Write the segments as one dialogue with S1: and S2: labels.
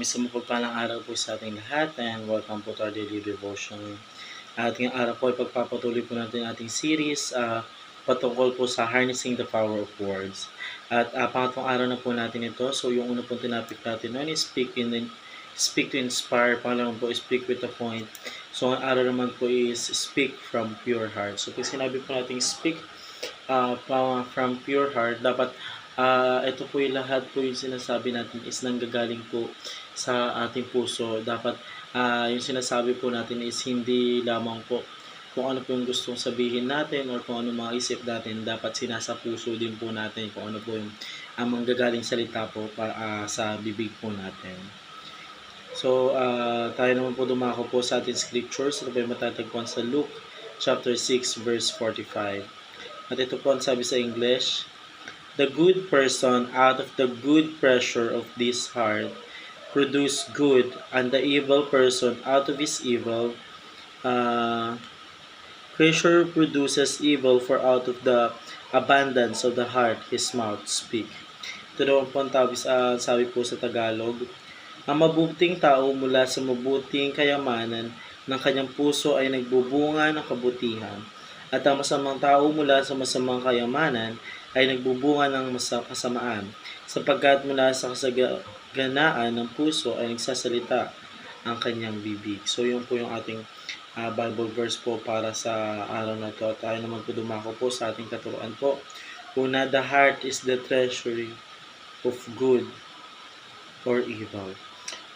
S1: isang mapagpalang araw po sa ating lahat and welcome po to our daily devotion. At ngayong araw po ay pagpapatuloy po natin ating series patungkol po sa harnessing the power of words. At pangatlong araw na po natin ito. So yung una pong tinapik natin noon is speak to inspire. Pangalawang po is speak with a point. So ang araw naman po is speak from pure heart. So pag sinabi po natin speak from pure heart, dapat ito po yung lahat po yung sinasabi natin is nanggagaling po sa ating puso. Dapat yung sinasabi po natin is hindi lamang po kung ano po yung gustong sabihin natin or kung ano mga isip natin, dapat sinasa puso din po natin kung ano po yung manggagaling salita po sa bibig po natin. So, tayo naman po dumako po sa ating scriptures. Ito po yung matatagpuan sa Luke chapter 6 verse 45. At ito po ang sabi sa English, "The good person out of the good pressure of this heart produce good, and the evil person out of his evil pressure produces evil, for out of the abundance of the heart his mouth speak." Ito daw po ang sabi po sa Tagalog, "Ang mabuting tao mula sa mabuting kayamanan ng kanyang puso ay nagbubunga ng kabutihan, at ang masamang tao mula sa masamang kayamanan ay nagbubunga ng kasamaan, sapagkat mula sa kasaganaan ng puso ay nagsasalita ang kanyang bibig." So yun po yung ating Bible verse po para sa araw na to. Tayo naman po dumako po sa ating katuruan po. Una, the heart is the treasury of good or evil.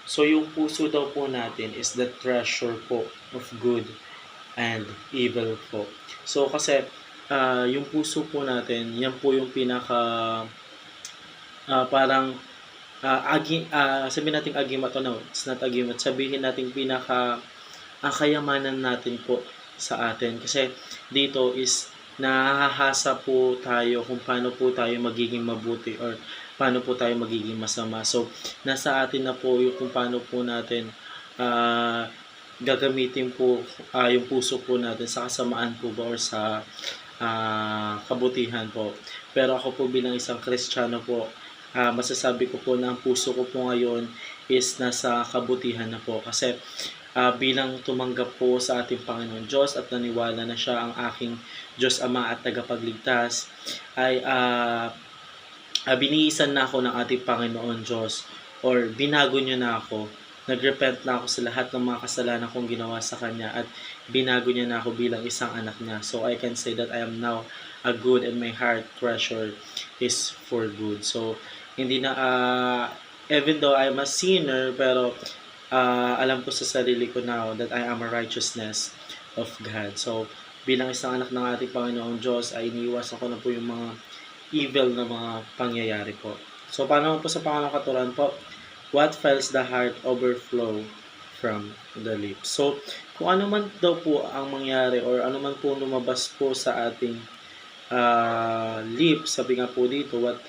S1: So yung puso daw po natin is the treasure po of good and evil po. So kasi yung puso po natin, yan po yung pinaka parang sabihin natin agimat, no, it's not agimat, sabihin natin pinaka kayamanan natin po sa atin. Kasi dito is nahahasa po tayo kung paano po tayo magiging mabuti or paano po tayo magiging masama. So, nasa atin na po yung kung paano po natin gagamitin po yung puso po natin sa kasamaan po ba or sa kabutihan po. Pero ako po bilang isang Kristiyano po, masasabi ko po na ang puso ko po ngayon is nasa kabutihan na po. Kasi bilang tumanggap po sa ating Panginoon Diyos at naniwala na siya ang aking Diyos Ama at tagapagligtas, ay binihisan na ako ng ating Panginoon Diyos, or binago niya na ako. Nagrepent na ako sa lahat ng mga kasalanan kong ginawa sa Kanya at binago niya na ako bilang isang anak niya. So I can say that I am now a good, and my heart treasure is for good. So hindi na, even though I am a sinner, pero alam ko sa sarili ko now that I am a righteousness of God. So bilang isang anak ng ating Panginoong Diyos, ay iniiwasan ko na po yung mga evil na mga pangyayari po. So, paano po sa pangalawang katuruan po? What fills the heart overflow from the lips. So, kung ano man daw po ang mangyari or ano man po lumabas po sa ating lips, sabi nga po dito, what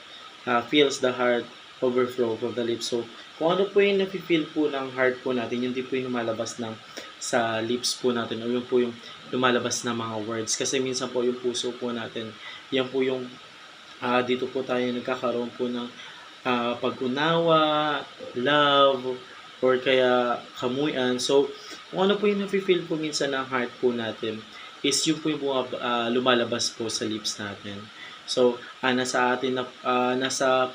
S1: fills the heart overflow from the lips. So, kung ano po yung nafe-feel po ng heart po natin, yun din po yung lumalabas sa lips po natin, o yun po yung lumalabas na mga words. Kasi minsan po yung puso po natin, yan po yung dito po tayo nagkakaroon po ng pag-unawa, love, or kaya kamuyan. So, kung ano po yung nafe-feel po minsan ng heart po natin, is yun po yung lumalabas po sa lips natin. So, nasa atin na, nasa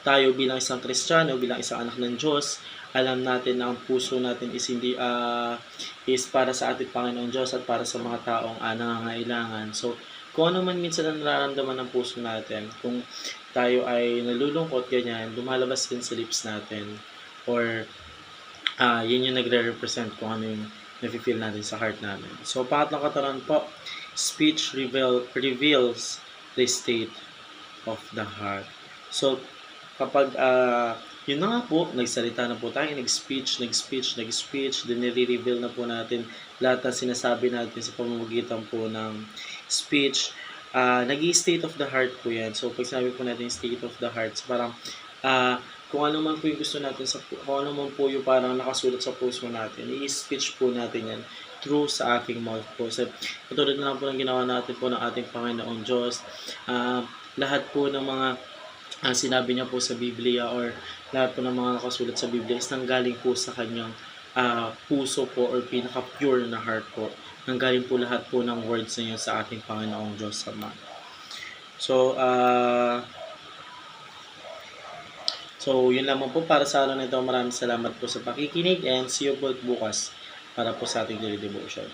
S1: tayo bilang isang Kristiyano, bilang isang anak ng Diyos, alam natin na ang puso natin is hindi is para sa ating Panginoon Diyos at para sa mga taong nangangailangan. So, kung ano man minsan ang nararamdaman ng puso natin, kung tayo ay nalulungkot, ganyan, lumalabas din sa lips natin. Or, yun yung nagre-represent kung ano yung nafe-feel natin sa heart natin. So, pangatlong katuruan po, speech reveals the state of the heart. So, kapag yun na nga po, nagsalita na po tayo, nag-speech, dinire-reveal na po natin lahat ng sinasabi natin sa pamamagitan po ng speech. Nag-i-state of the heart po yan. So, pag sinabi po natin state of the heart, so parang kung ano man po yung gusto natin, kung ano man po yung parang nakasulat sa puso natin, i-speech po natin yan through sa aking mouth po. So, katulad na lang po ng ginawa natin po ng ating Panginoon Diyos. Lahat po ng mga sinabi niya po sa Biblia or lahat po ng mga nakasulat sa Biblia is nanggaling po sa kanyang puso po or pinaka-pure na heart po. Nanggaling po lahat po ng words na yun sa ating Panginoong Diyos Ama. So, yun lamang po para sa araw na ito. Maraming salamat po sa pakikinig and see you po bukas para po sa ating daily devotion.